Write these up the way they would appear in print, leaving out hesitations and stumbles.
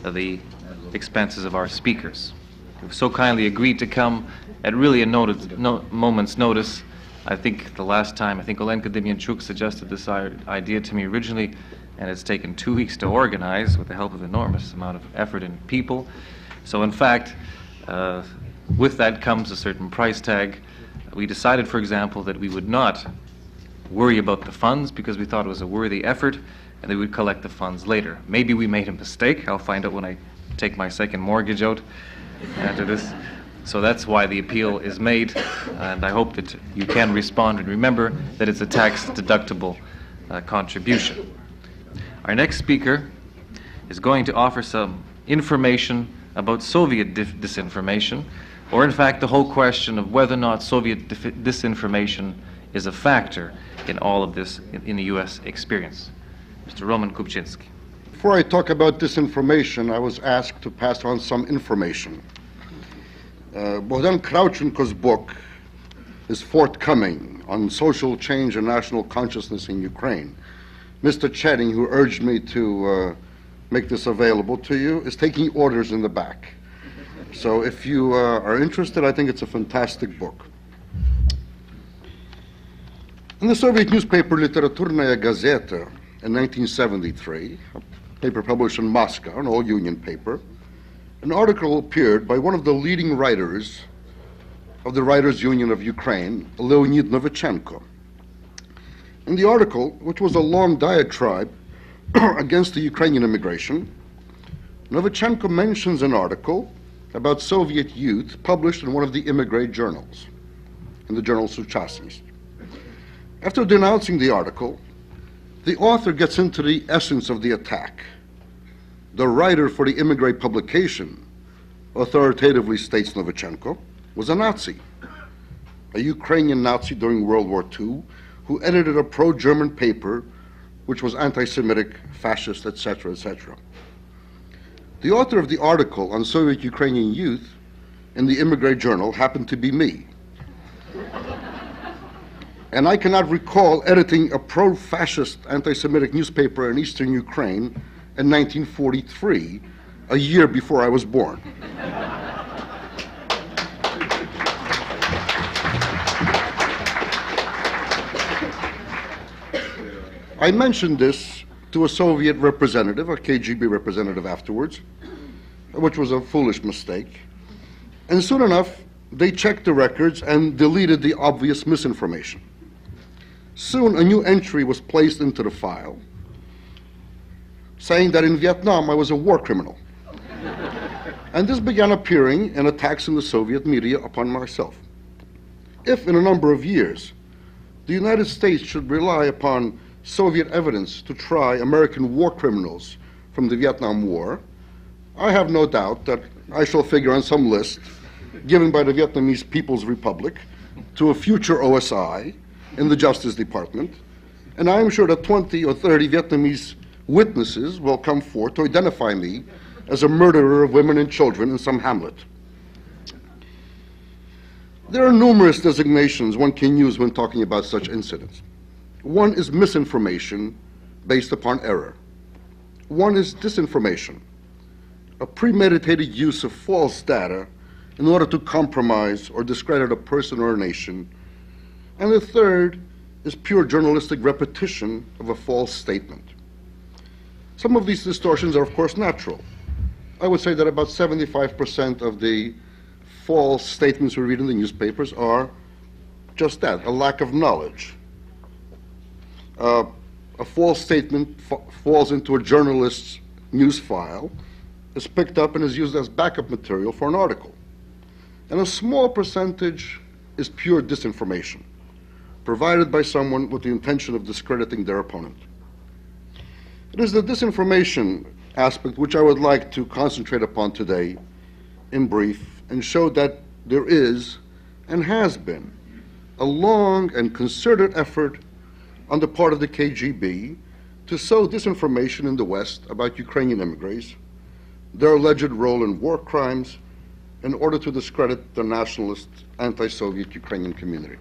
the expenses of our speakers, who've so kindly agreed to come at really a moment's notice. I think the last time, Olenka Demyanchuk suggested this idea to me originally, and it's taken 2 weeks to organize with the help of enormous amount of effort and people. So in fact, with that comes a certain price tag. We decided, for example, that we would not worry about the funds because we thought it was a worthy effort, and that we would collect the funds later. Maybe we made a mistake. I'll find out when I take my second mortgage out after this. So that's why the appeal is made, and I hope that you can respond and remember that it's a tax-deductible contribution. Our next speaker is going to offer some information about Soviet disinformation, or in fact the whole question of whether or not Soviet disinformation is a factor in all of this in the U.S. experience. Mr. Roman Kupchinsky. Before I talk about disinformation, I was asked to pass on some information. Bogdan Kravchenko's book is forthcoming on social change and national consciousness in Ukraine. Mr. Chetting, who urged me to make this available to you, is taking orders in the back. So if you are interested, I think it's a fantastic book. In the Soviet newspaper Literaturная Gazeta in 1973, a paper published in Moscow, an all-union paper, an article appeared by one of the leading writers of the Writers' Union of Ukraine, Leonid Novichenko. In the article, which was a long diatribe against the Ukrainian immigration, Novichenko mentions an article about Soviet youth published in one of the immigrant journals, in the journal Suchasnost. After denouncing the article, the author gets into the essence of the attack. The writer for the immigrant publication, authoritatively states Novichenko, was a Nazi, a Ukrainian Nazi during World War II, who edited a pro-German paper which was anti-Semitic, fascist, etc., etc. The author of the article on Soviet Ukrainian youth in the immigrant journal happened to be me. And I cannot recall editing a pro-fascist anti-Semitic newspaper in Eastern Ukraine in 1943, a year before I was born. I mentioned this to a Soviet representative, a KGB representative afterwards, which was a foolish mistake. And soon enough, they checked the records and deleted the obvious misinformation. Soon a new entry was placed into the file, saying that in Vietnam I was a war criminal. And this began appearing in attacks in the Soviet media upon myself. If in a number of years the United States should rely upon Soviet evidence to try American war criminals from the Vietnam War, I have no doubt that I shall figure on some list given by the Vietnamese People's Republic to a future OSI in the Justice Department, and I am sure that 20 or 30 Vietnamese witnesses will come forth to identify me as a murderer of women and children in some hamlet. There are numerous designations one can use when talking about such incidents. One is misinformation based upon error. One is disinformation, a premeditated use of false data in order to compromise or discredit a person or a nation. And the third is pure journalistic repetition of a false statement. Some of these distortions are, of course, natural. I would say that about 75% of the false statements we read in the newspapers are just that, a lack of knowledge. A false statement falls into a journalist's news file, is picked up and is used as backup material for an article. And a small percentage is pure disinformation, provided by someone with the intention of discrediting their opponent. It is the disinformation aspect which I would like to concentrate upon today in brief and show that there is and has been a long and concerted effort on the part of the KGB to sow disinformation in the West about Ukrainian immigrants, their alleged role in war crimes, in order to discredit the nationalist, anti-Soviet Ukrainian community.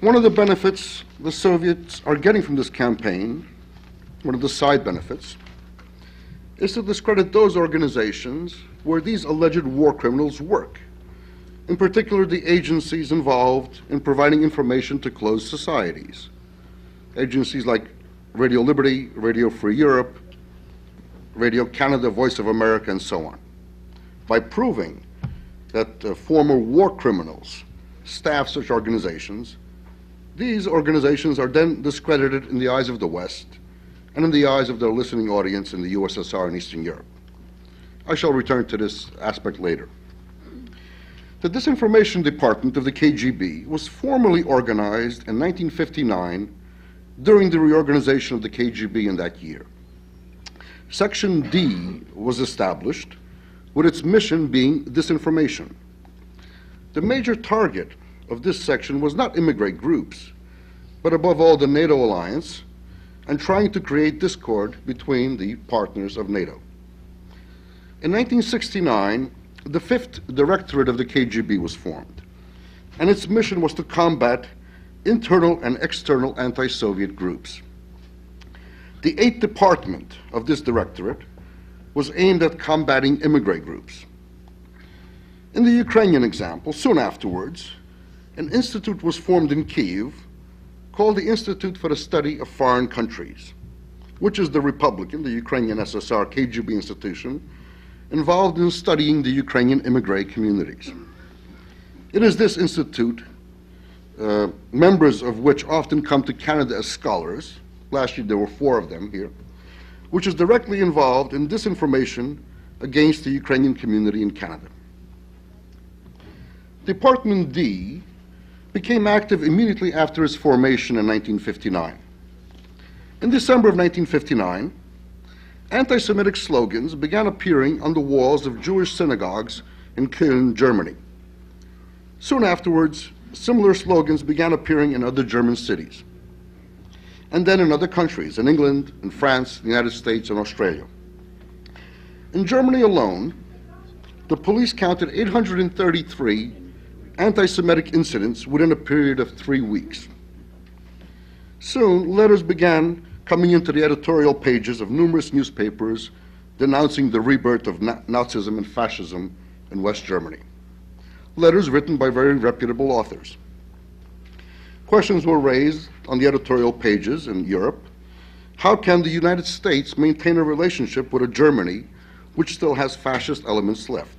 One of the benefits the Soviets are getting from this campaign, one of the side benefits, is to discredit those organizations where these alleged war criminals work, in particular the agencies involved in providing information to closed societies, agencies like Radio Liberty, Radio Free Europe, Radio Canada, Voice of America, and so on. By proving that former war criminals staff such organizations, these organizations are then discredited in the eyes of the West and in the eyes of their listening audience in the USSR and Eastern Europe. I shall return to this aspect later. The Disinformation Department of the KGB was formally organized in 1959 during the reorganization of the KGB in that year. Section D was established with its mission being disinformation. The major target of this section was not immigrant groups, but above all the NATO alliance, and trying to create discord between the partners of NATO. In 1969, the 5th Directorate of the KGB was formed, and its mission was to combat internal and external anti-Soviet groups. The 8th Department of this Directorate was aimed at combating immigrant groups. In the Ukrainian example, soon afterwards, an institute was formed in Kyiv called the Institute for the Study of Foreign Countries, which is the Republican, the Ukrainian SSR KGB institution, involved in studying the Ukrainian immigrant communities. It is this institute, members of which often come to Canada as scholars, last year there were 4 of them here, which is directly involved in disinformation against the Ukrainian community in Canada. Department D became active immediately after its formation in 1959. In December of 1959, anti-Semitic slogans began appearing on the walls of Jewish synagogues in Köln, Germany. Soon afterwards, similar slogans began appearing in other German cities, and then in other countries, in England, in France, the United States, and Australia. In Germany alone, the police counted 833 anti-Semitic incidents within a period of 3 weeks. Soon, letters began coming into the editorial pages of numerous newspapers denouncing the rebirth of Nazism and fascism in West Germany. Letters written by very reputable authors. Questions were raised on the editorial pages in Europe. How can the United States maintain a relationship with a Germany which still has fascist elements left?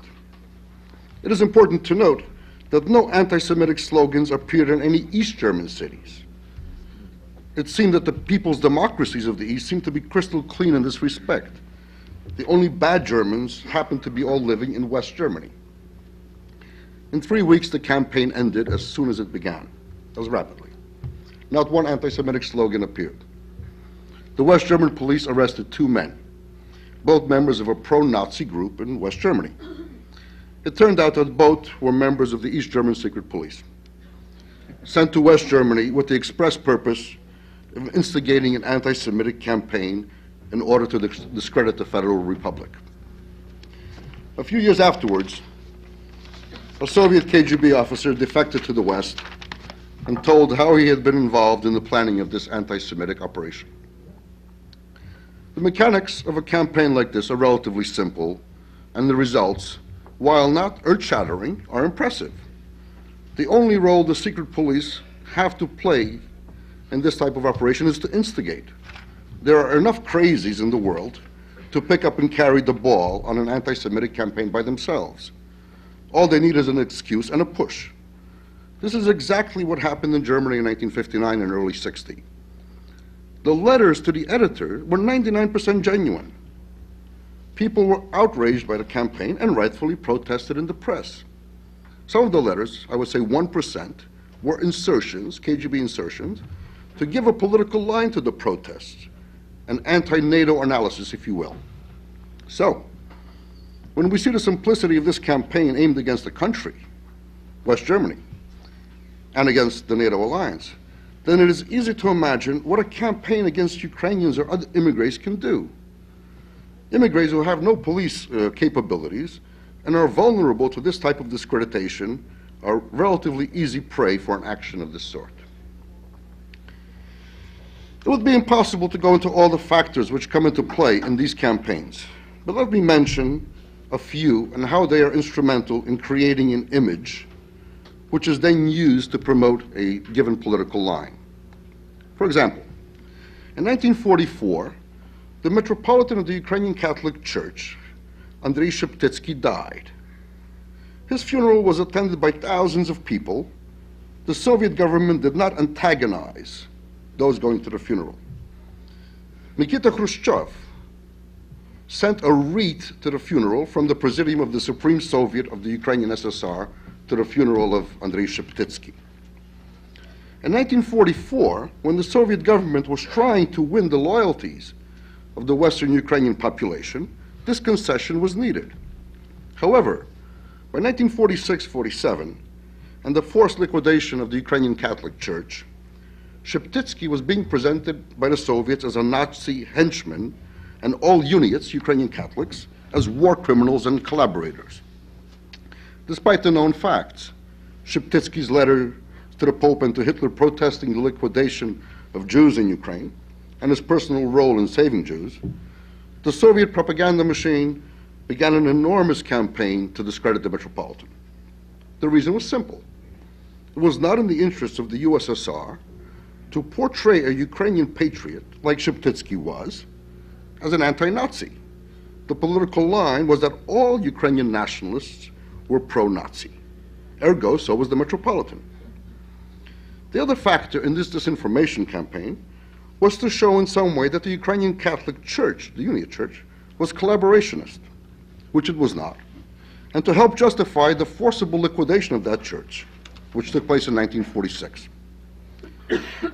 It is important to note that no anti-Semitic slogans appeared in any East German cities. It seemed that the people's democracies of the East seemed to be crystal clean in this respect. The only bad Germans happened to be all living in West Germany. In 3 weeks, the campaign ended as soon as it began, as rapidly. Not one anti-Semitic slogan appeared. The West German police arrested 2 men, both members of a pro-Nazi group in West Germany. It turned out that both were members of the East German secret police, sent to West Germany with the express purpose of instigating an anti-Semitic campaign in order to discredit the Federal Republic. A few years afterwards, a Soviet KGB officer defected to the West and told how he had been involved in the planning of this anti-Semitic operation. The mechanics of a campaign like this are relatively simple, and the results, while not earth-shattering, are impressive. The only role the secret police have to play in this type of operation is to instigate. There are enough crazies in the world to pick up and carry the ball on an anti-Semitic campaign by themselves. All they need is an excuse and a push. This is exactly what happened in Germany in 1959 and early 60. The letters to the editor were 99% genuine. People were outraged by the campaign and rightfully protested in the press. Some of the letters, I would say 1%, were insertions, KGB insertions, to give a political line to the protests, an anti-NATO analysis, if you will. So, when we see the simplicity of this campaign aimed against a country, West Germany, and against the NATO alliance, then it is easy to imagine what a campaign against Ukrainians or other immigrants can do. Immigrants who have no police capabilities and are vulnerable to this type of discreditation are relatively easy prey for an action of this sort. It would be impossible to go into all the factors which come into play in these campaigns. But let me mention a few and how they are instrumental in creating an image which is then used to promote a given political line. For example, in 1944, the Metropolitan of the Ukrainian Catholic Church, Andrei Sheptytsky, died. His funeral was attended by thousands of people. The Soviet government did not antagonize those going to the funeral. Nikita Khrushchev sent a wreath to the funeral from the Presidium of the Supreme Soviet of the Ukrainian SSR to the funeral of Andrei Sheptytsky. In 1944, when the Soviet government was trying to win the loyalties of the Western Ukrainian population, this concession was needed. However, by 1946-47, and the forced liquidation of the Ukrainian Catholic Church, Sheptytsky was being presented by the Soviets as a Nazi henchman and all Uniats, Ukrainian Catholics, as war criminals and collaborators. Despite the known facts, Sheptytsky's letter to the Pope and to Hitler protesting the liquidation of Jews in Ukraine and his personal role in saving Jews, the Soviet propaganda machine began an enormous campaign to discredit the Metropolitan. The reason was simple. It was not in the interests of the USSR to portray a Ukrainian patriot, like Sheptytsky was, as an anti-Nazi. The political line was that all Ukrainian nationalists were pro-Nazi. Ergo, so was the Metropolitan. The other factor in this disinformation campaign was to show in some way that the Ukrainian Catholic Church, the Uniate Church, was collaborationist, which it was not, and to help justify the forcible liquidation of that church, which took place in 1946.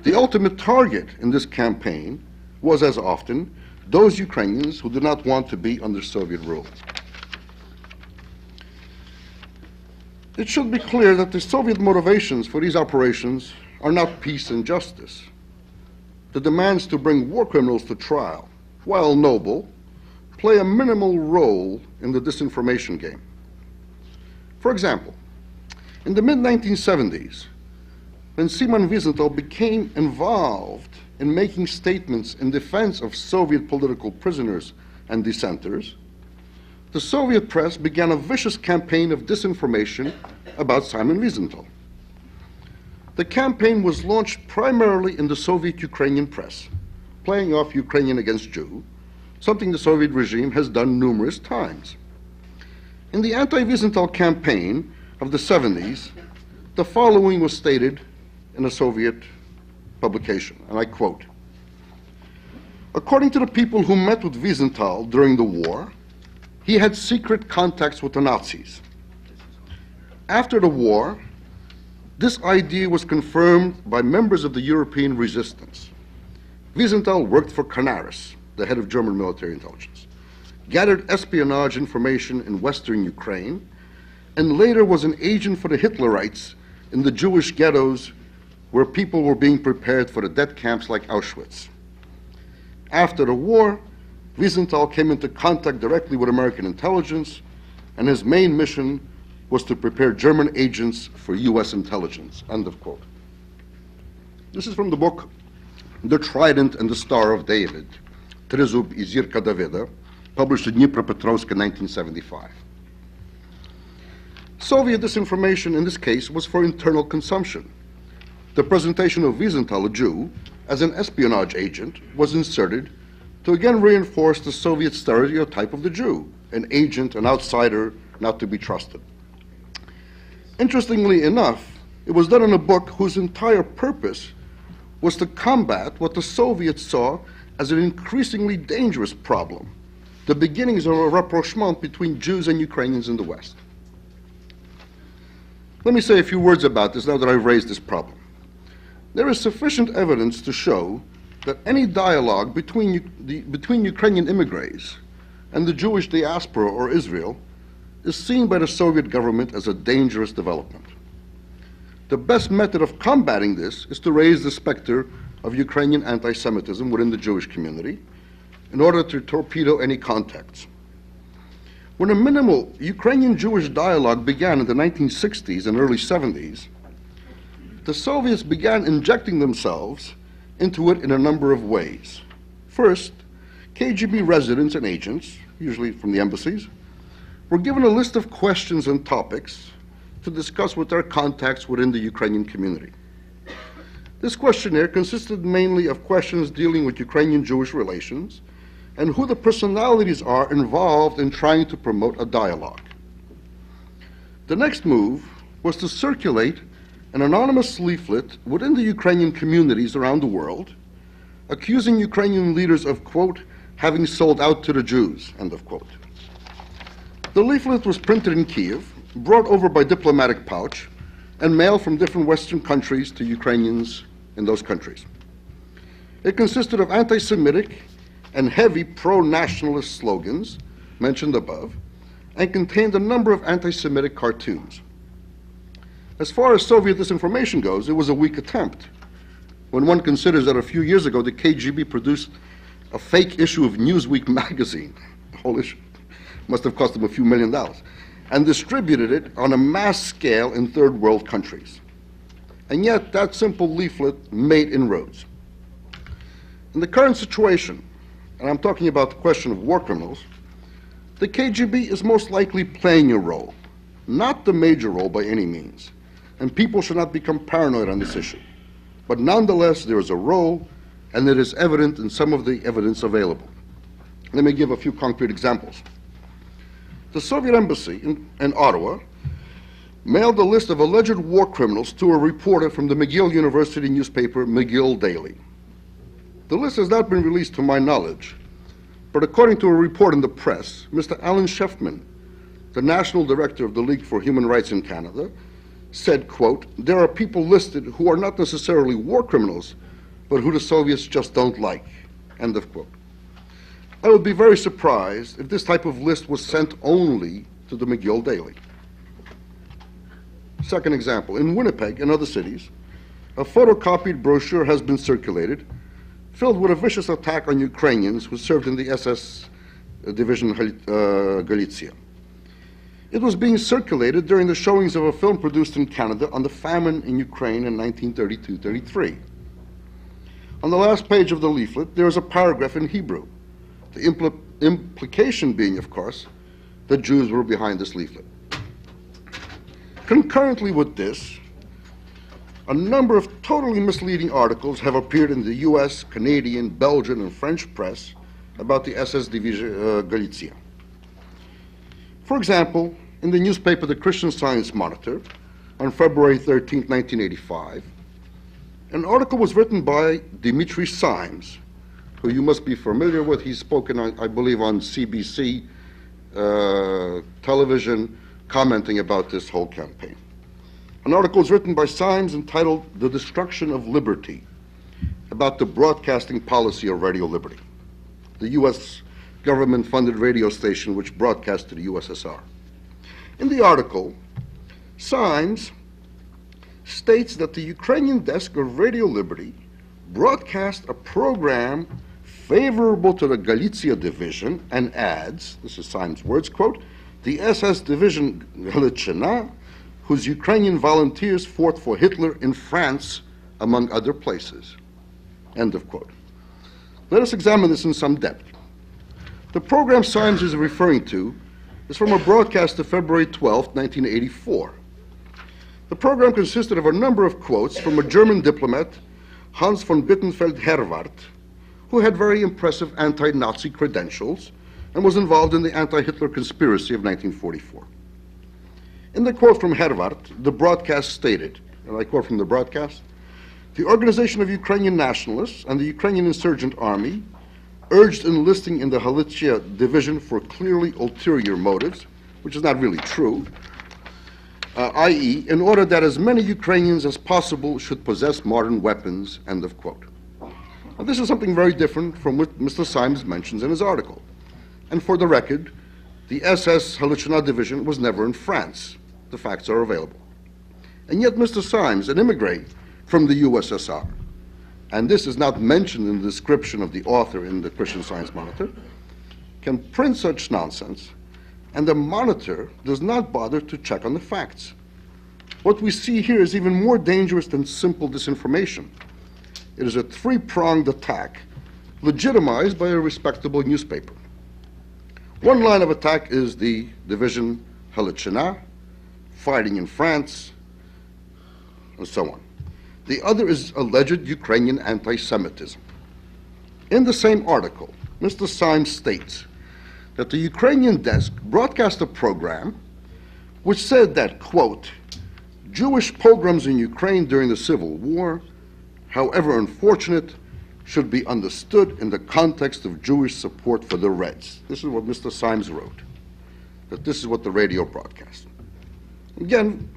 The ultimate target in this campaign was, as often, those Ukrainians who did not want to be under Soviet rule. It should be clear that the Soviet motivations for these operations are not peace and justice. The demands to bring war criminals to trial, while noble, play a minimal role in the disinformation game. For example, in the mid-1970s, when Simon Wiesenthal became involved in making statements in defense of Soviet political prisoners and dissenters, the Soviet press began a vicious campaign of disinformation about Simon Wiesenthal. The campaign was launched primarily in the Soviet Ukrainian press, playing off Ukrainian against Jew, something the Soviet regime has done numerous times. In the anti-Wiesenthal campaign of the 70s, the following was stated in a Soviet publication, and I quote, "According to the people who met with Wiesenthal during the war, he had secret contacts with the Nazis. After the war, this idea was confirmed by members of the European resistance. Wiesenthal worked for Canaris, the head of German military intelligence, gathered espionage information in Western Ukraine, and later was an agent for the Hitlerites in the Jewish ghettos where people were being prepared for the death camps like Auschwitz. After the war, Wiesenthal came into contact directly with American intelligence, and his main mission was to prepare German agents for US intelligence," end of quote. This is from the book The Trident and the Star of David, Trizub и Зірка Давида, published in Dnipropetrovsk in 1975. Soviet disinformation in this case was for internal consumption. The presentation of Wiesenthal, a Jew, as an espionage agent was inserted to again reinforce the Soviet stereotype of the Jew, an agent, an outsider, not to be trusted. Interestingly enough, it was done in a book whose entire purpose was to combat what the Soviets saw as an increasingly dangerous problem, the beginnings of a rapprochement between Jews and Ukrainians in the West. Let me say a few words about this now that I've raised this problem. There is sufficient evidence to show that any dialogue between Ukrainian immigrants and the Jewish diaspora or Israel is seen by the Soviet government as a dangerous development. The best method of combating this is to raise the specter of Ukrainian anti-Semitism within the Jewish community in order to torpedo any contacts. When a minimal Ukrainian-Jewish dialogue began in the 1960s and early 70s, the Soviets began injecting themselves into it in a number of ways. First, KGB residents and agents usually from the embassies, were given a list of questions and topics to discuss with their contacts within the Ukrainian community. This questionnaire consisted mainly of questions dealing with Ukrainian-Jewish relations and who the personalities are involved in trying to promote a dialogue. The next move was to circulate an anonymous leaflet within the Ukrainian communities around the world, accusing Ukrainian leaders of, quote, having sold out to the Jews, end of quote. The leaflet was printed in Kiev, brought over by diplomatic pouch, and mailed from different Western countries to Ukrainians in those countries. It consisted of anti-Semitic and heavy pro-nationalist slogans, mentioned above, and contained a number of anti-Semitic cartoons. As far as Soviet disinformation goes, it was a weak attempt, when one considers that a few years ago the KGB produced a fake issue of Newsweek magazine, the whole issue must have cost them a few $1 million, and distributed it on a mass scale in third world countries. And yet that simple leaflet made inroads. In the current situation, and I'm talking about the question of war criminals, the KGB is most likely playing a role, not the major role by any means, and people should not become paranoid on this issue. But nonetheless, there is a role, and it is evident in some of the evidence available. Let me give a few concrete examples. The Soviet embassy in Ottawa mailed a list of alleged war criminals to a reporter from the McGill University newspaper McGill Daily. The list has not been released to my knowledge, but according to a report in the press, Mr. Alan Shefman, the national director of the League for Human Rights in Canada, said, quote, there are people listed who are not necessarily war criminals, but who the Soviets just don't like, end of quote. I would be very surprised if this type of list was sent only to the McGill Daily. Second example, in Winnipeg and other cities, a photocopied brochure has been circulated filled with a vicious attack on Ukrainians who served in the SS Division Galicia. It was being circulated during the showings of a film produced in Canada on the famine in Ukraine in 1932-33. On the last page of the leaflet, there is a paragraph in Hebrew, the implication being, of course, that Jews were behind this leaflet. Concurrently with this, a number of totally misleading articles have appeared in the US, Canadian, Belgian, and French press about the SS Division Galicia. For example, in the newspaper The Christian Science Monitor, on February 13, 1985, an article was written by Dimitri Simes, who you must be familiar with. He's spoken, I believe, on CBC television, commenting about this whole campaign. An article was written by Simes entitled The Destruction of Liberty, about the broadcasting policy of Radio Liberty, the US government-funded radio station which broadcast to the USSR. In the article, Simes states that the Ukrainian desk of Radio Liberty broadcast a program favorable to the Galicia division and adds, this is Simes' words, quote, the SS Division Galiciana, whose Ukrainian volunteers fought for Hitler in France, among other places, end of quote. Let us examine this in some depth. The program Simes is referring to is from a broadcast of February 12, 1984. The program consisted of a number of quotes from a German diplomat, Hans von Bittenfeld-Herwarth, who had very impressive anti-Nazi credentials and was involved in the anti-Hitler conspiracy of 1944. In the quote from Herwarth, the broadcast stated, and I quote from the broadcast, the Organization of Ukrainian Nationalists and the Ukrainian Insurgent Army urged enlisting in the Galicia division for clearly ulterior motives, which is not really true, i.e., in order that as many Ukrainians as possible should possess modern weapons, end of quote. Now, this is something very different from what Mr. Simes mentions in his article. And for the record, the SS Galiciana division was never in France. The facts are available. And yet Mr. Simes, an immigrant from the USSR, and this is not mentioned in the description of the author in the Christian Science Monitor, can print such nonsense, and the Monitor does not bother to check on the facts. What we see here is even more dangerous than simple disinformation. It is a three-pronged attack legitimized by a respectable newspaper. One line of attack is the division Halichina, fighting in France, and so on. The other is alleged Ukrainian anti-Semitism. In the same article, Mr. Symes states that the Ukrainian desk broadcast a program which said that, quote, Jewish pogroms in Ukraine during the Civil War, however unfortunate, should be understood in the context of Jewish support for the Reds. This is what Mr. Symes wrote, that this is what the radio broadcast. Again,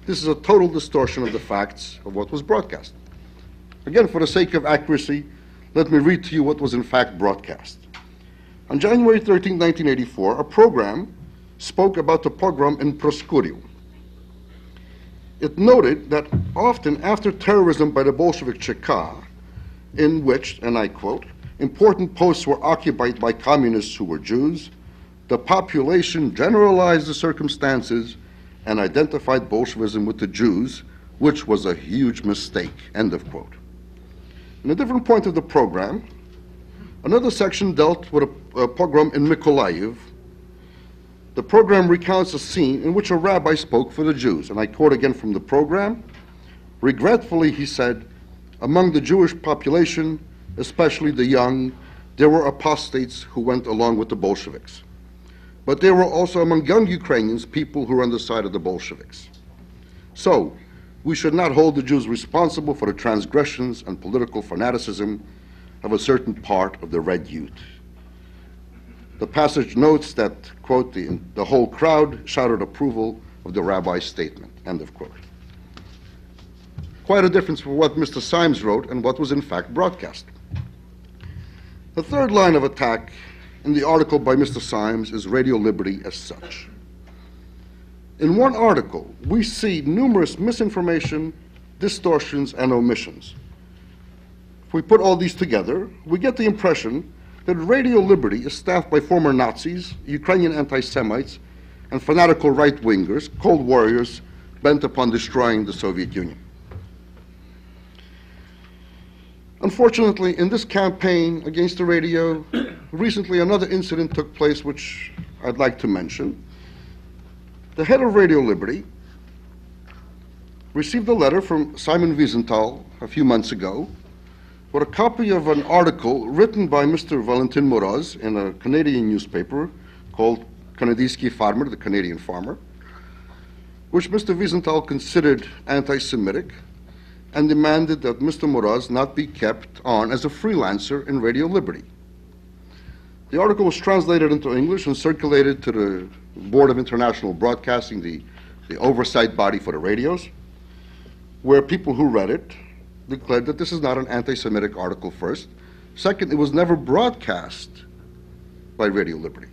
this is a total distortion of the facts of what was broadcast. Again, for the sake of accuracy, let me read to you what was in fact broadcast. On January 13, 1984, a program spoke about the pogrom in Proskuriu. It noted that often after terrorism by the Bolshevik Cheka, in which, and I quote, important posts were occupied by communists who were Jews, the population generalized the circumstances and identified Bolshevism with the Jews, which was a huge mistake, end of quote. In a different point of the program, another section dealt with a pogrom in Mykolaiv. The program recounts a scene in which a rabbi spoke for the Jews, and I quote again from the program. Regretfully, he said, among the Jewish population, especially the young, there were apostates who went along with the Bolsheviks. But there were also among young Ukrainians people who were on the side of the Bolsheviks. So, we should not hold the Jews responsible for the transgressions and political fanaticism of a certain part of the Red Youth. The passage notes that, quote, the whole crowd shouted approval of the rabbi's statement, end of quote. Quite a difference from what Mr. Symes wrote and what was in fact broadcast. The third line of attack in the article by Mr. Symes is Radio Liberty as such. In one article, we see numerous misinformation, distortions, and omissions. If we put all these together, we get the impression that Radio Liberty is staffed by former Nazis, Ukrainian anti-Semites, and fanatical right-wingers, cold warriors, bent upon destroying the Soviet Union. Unfortunately, in this campaign against the radio, recently another incident took place which I'd like to mention. The head of Radio Liberty received a letter from Simon Wiesenthal a few months ago with a copy of an article written by Mr. Valentin Moroz in a Canadian newspaper called Canadiyski Farmer, the Canadian Farmer, which Mr. Wiesenthal considered anti-Semitic and demanded that Mr. Moroz not be kept on as a freelancer in Radio Liberty. The article was translated into English and circulated to the Board of International Broadcasting, the oversight body for the radios, where people who read it declared that this is not an anti-Semitic article first. Second, it was never broadcast by Radio Liberty.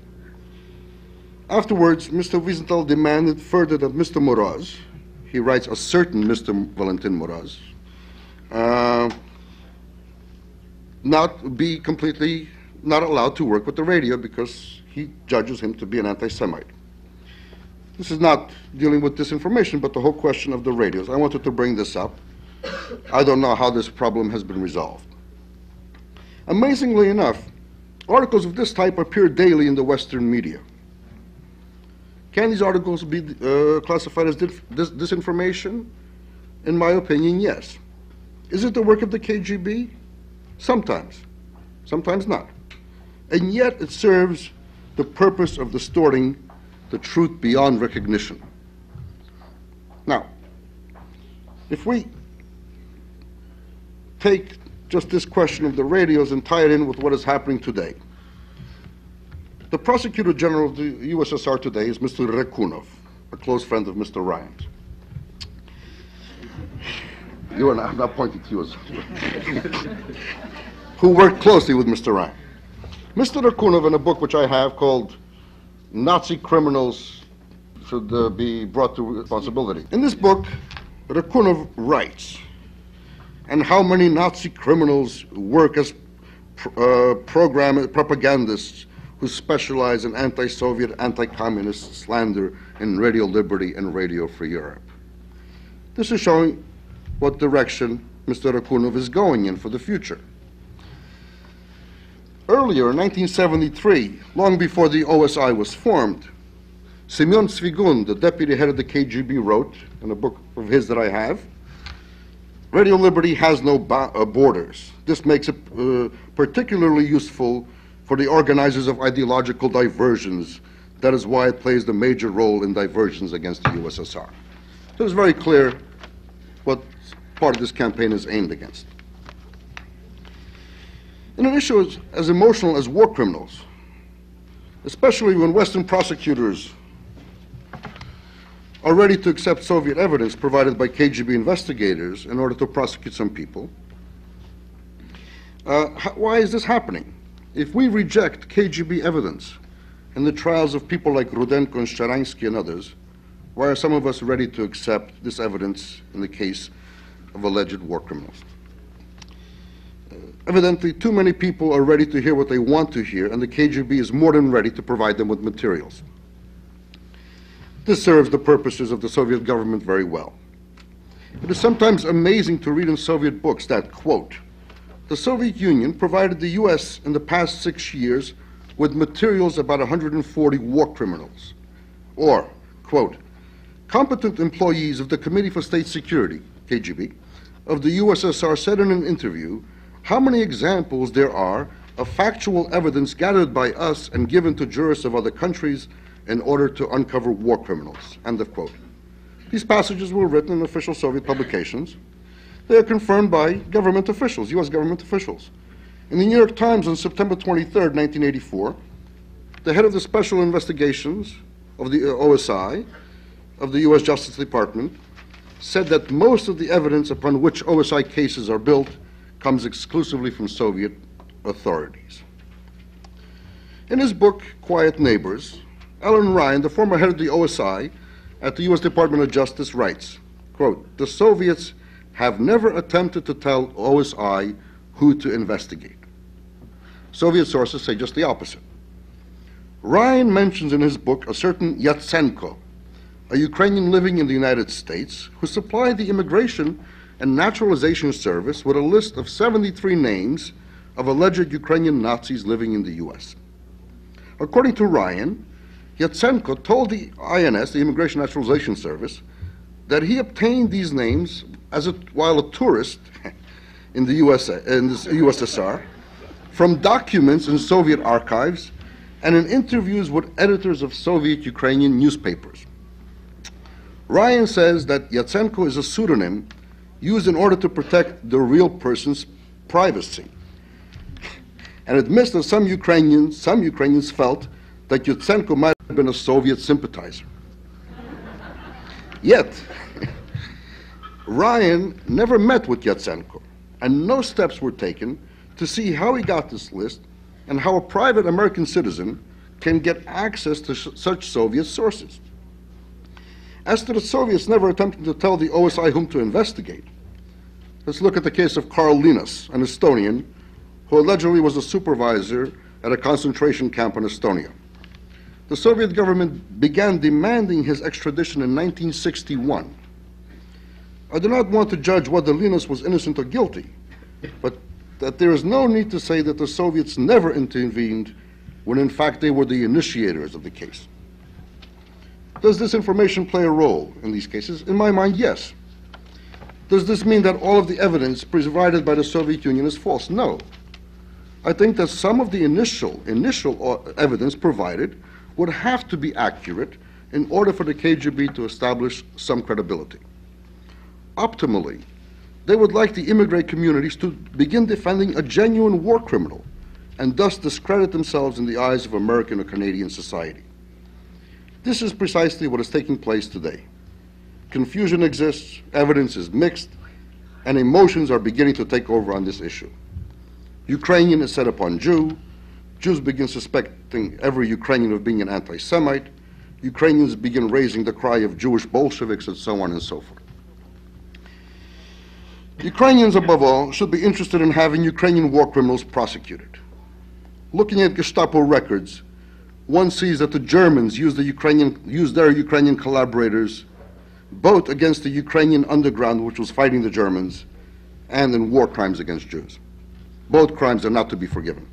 Afterwards, Mr. Wiesenthal demanded further that Mr. Moroz, he writes a certain Mr. Valentin Moroz, not be completely not allowed to work with the radio because he judges him to be an anti-Semite. This is not dealing with disinformation, but the whole question of the radios. I wanted to bring this up. I don't know how this problem has been resolved. Amazingly enough, articles of this type appear daily in the Western media. Can these articles be classified as disinformation? In my opinion, yes. Is it the work of the KGB? Sometimes. Sometimes not. And yet it serves the purpose of distorting the truth beyond recognition. Now, if we take just this question of the radios and tie it in with what is happening today, the Prosecutor General of the USSR today is Mr. Rekunov, a close friend of Mr. Ryan's. You and I, I'm not pointing to you as who worked closely with Mr. Ryan. Mr. Rekunov, in a book which I have called Nazi Criminals Should Be Brought to Responsibility. In this book, Rekunov writes, and how many Nazi criminals work as propagandists who specialize in anti-Soviet, anti-communist slander in Radio Liberty and Radio Free Europe. This is showing what direction Mr. Rekunov is going in for the future. Earlier, in 1973, long before the OSI was formed, Semyon Svigun, the deputy head of the KGB, wrote in a book of his that I have, "Radio Liberty has no borders. This makes it particularly useful for the organizers of ideological diversions. That is why it plays the major role in diversions against the USSR." So it's very clear what part of this campaign is aimed against. In an issue as emotional as war criminals, especially when Western prosecutors are ready to accept Soviet evidence provided by KGB investigators in order to prosecute some people, why is this happening? If we reject KGB evidence in the trials of people like Rudenko and Sharansky and others, why are some of us ready to accept this evidence in the case of alleged war criminals? Evidently, too many people are ready to hear what they want to hear, and the KGB is more than ready to provide them with materials. This serves the purposes of the Soviet government very well. It is sometimes amazing to read in Soviet books that, quote, "The Soviet Union provided the US in the past 6 years with materials about 140 war criminals," or, quote, "Competent employees of the Committee for State Security, KGB, of the USSR said in an interview how many examples there are of factual evidence gathered by us and given to jurists of other countries in order to uncover war criminals," end of quote. These passages were written in official Soviet publications. They are confirmed by government officials, US government officials. In the New York Times on September 23rd, 1984, the head of the Special Investigations of the OSI, of the US Justice Department, said that most of the evidence upon which OSI cases are built comes exclusively from Soviet authorities. In his book, Quiet Neighbors, Alan Ryan, the former head of the OSI at the US Department of Justice, writes, quote, "The Soviets have never attempted to tell OSI who to investigate." Soviet sources say just the opposite. Ryan mentions in his book a certain Yurij, a Ukrainian living in the United States, who supplied the Immigration and Naturalization Service with a list of 73 names of alleged Ukrainian Nazis living in the US. According to Ryan, Yurij told the INS, the Immigration Naturalization Service, that he obtained these names while a tourist in the USSR from documents in Soviet archives and in interviews with editors of Soviet Ukrainian newspapers. Ryan says that Yurij is a pseudonym used in order to protect the real person's privacy, and admits that some Ukrainians felt that Yurij might have been a Soviet sympathizer. Yet, Ryan never met with Yurij, and no steps were taken to see how he got this list and how a private American citizen can get access to such Soviet sources. As to the Soviets never attempting to tell the OSI whom to investigate, let's look at the case of Karl Linas, an Estonian who allegedly was a supervisor at a concentration camp in Estonia. The Soviet government began demanding his extradition in 1961. I do not want to judge whether Linas was innocent or guilty, but that there is no need to say that the Soviets never intervened when in fact they were the initiators of the case. Does disinformation play a role in these cases? In my mind, yes. Does this mean that all of the evidence provided by the Soviet Union is false? No. I think that some of the initial evidence provided would have to be accurate in order for the KGB to establish some credibility. Optimally, they would like the immigrant communities to begin defending a genuine war criminal and thus discredit themselves in the eyes of American or Canadian society. This is precisely what is taking place today. Confusion exists, evidence is mixed, and emotions are beginning to take over on this issue. Ukrainian is set upon Jew, Jews begin suspecting every Ukrainian of being an anti-Semite, Ukrainians begin raising the cry of Jewish Bolsheviks, and so on and so forth. Ukrainians, above all, should be interested in having Ukrainian war criminals prosecuted. Looking at Gestapo records, one sees that the Germans used their Ukrainian collaborators both against the Ukrainian underground, which was fighting the Germans, and in war crimes against Jews. Both crimes are not to be forgiven.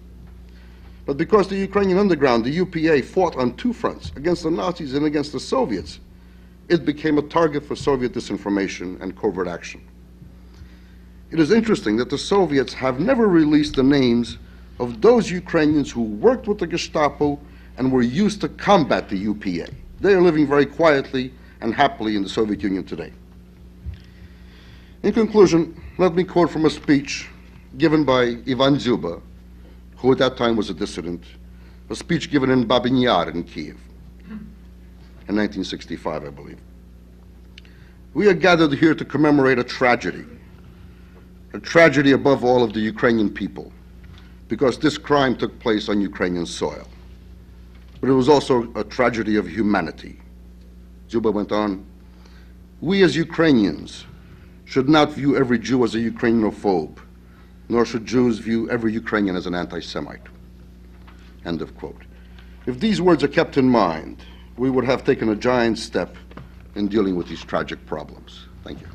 But because the Ukrainian underground, the UPA, fought on two fronts, against the Nazis and against the Soviets, it became a target for Soviet disinformation and covert action. It is interesting that the Soviets have never released the names of those Ukrainians who worked with the Gestapo and were used to combat the UPA. They are living very quietly and happily in the Soviet Union today. In conclusion, let me quote from a speech given by Ivan Dzyuba, who at that time was a dissident, a speech given in Babyn Yar in Kiev in 1965, I believe. We are gathered here to commemorate a tragedy above all of the Ukrainian people, because this crime took place on Ukrainian soil. But it was also a tragedy of humanity. Dzyuba went on, "We as Ukrainians should not view every Jew as a Ukrainophobe, nor should Jews view every Ukrainian as an anti-Semite." End of quote. If these words are kept in mind, we would have taken a giant step in dealing with these tragic problems. Thank you.